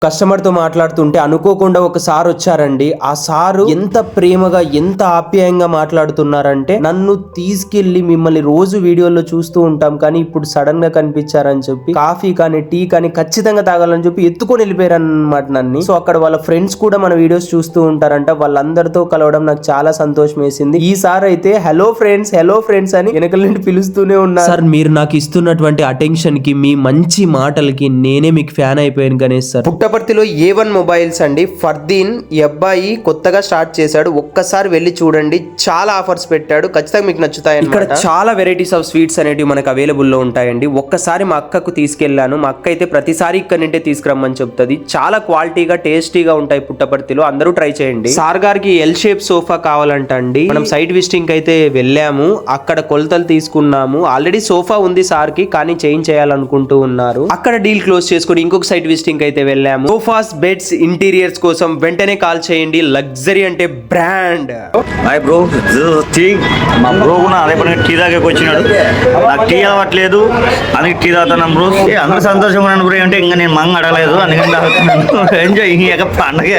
Customer తో మాట్లాడుతుంటే అనుకోకుండా ఒక సార్ వచ్చారండి. ఆ సారు ఎంత ప్రేమగా ఎంత ఆప్యాయంగా మాట్లాడుతున్నారంటే, నన్ను తీసుకెళ్లి మిమ్మల్ని రోజు వీడియోలో చూస్తూ ఉంటాం కానీ ఇప్పుడు సడన్ గా కనిపించారని చెప్పి కాఫీ కానీ టీ కానీ ఖచ్చితంగా తాగాలని చెప్పి ఎత్తుకొని వెళ్ళిపోయారు అన్నమాట నన్ను. సో అక్కడ వాళ్ళ ఫ్రెండ్స్ కూడా మన వీడియోస్ చూస్తూ ఉంటారంట. వాళ్ళందరితో కలవడం నాకు చాలా సంతోషం వేసింది. ఈ సార్ అయితే హలో ఫ్రెండ్స్ అని వెనకల నుండి పిలుస్తూనే ఉన్నారు. సార్ మీరు నాకు ఇస్తున్నటువంటి అటెన్షన్ కి, మీ మంచి మాటలకి నేనే మీకు ఫ్యాన్ అయిపోయాను గణేష్ సార్. పుట్టపర్తిలో A1 మొబైల్స్ అండి. ఫర్దీన్ ఈ అబ్బాయి కొత్తగా స్టార్ట్ చేశాడు. ఒక్కసారి వెళ్ళి చూడండి, చాలా ఆఫర్స్ పెట్టాడు, ఖచ్చితంగా మీకు నచ్చుతాయి. ఇక్కడ చాలా వెరైటీస్ ఆఫ్ స్వీట్స్ అనేవి మనకు అవైలబుల్ లో ఉంటాయండి. ఒక్కసారి మా అక్కకు తీసుకెళ్లాను. మా అక్క అయితే ప్రతిసారి ఇక్కడ నుండే తీసుకురమ్మని చెప్తుంది. చాలా క్వాలిటీగా టేస్టీగా ఉంటాయి పుట్టపర్తిలో, అందరూ ట్రై చేయండి. సార్ గారికి ఎల్ షేప్ సోఫా కావాలంట అండి. మనం సైట్ విజిటింగ్ అయితే వెళ్ళాము, అక్కడ కొలతలు తీసుకున్నాము. ఆల్రెడీ సోఫా ఉంది సార్ కి, కానీ చేంజ్ చేయాలనుకుంటూ ఉన్నారు. అక్కడ డీల్ క్లోజ్ చేసుకుని ఇంకొక సైట్ విజిటింగ్ అయితే వెళ్ళాము. సోఫాస్, బెడ్స్, ఇంటీరియర్స్ కోసం వెంటనే కాల్ చేయండి. లగ్జరీ అంటే బ్రాండ్. హాయ్ బ్రో, టీ. మా బ్రో కూడా అదే పని టీ దాకాకి వచ్చినాడు. నాకు టీ అవ్వట్లేదు, అందుకే టీ తాగుతున్నాం బ్రో. అందరూ సంతోషంగా ఉన్నాను బ్రో. అంటే ఇంకా నేను మంగ అడగలేదు, అందుకని తాగుతున్నాను. ఎంజాయ్ పండగ.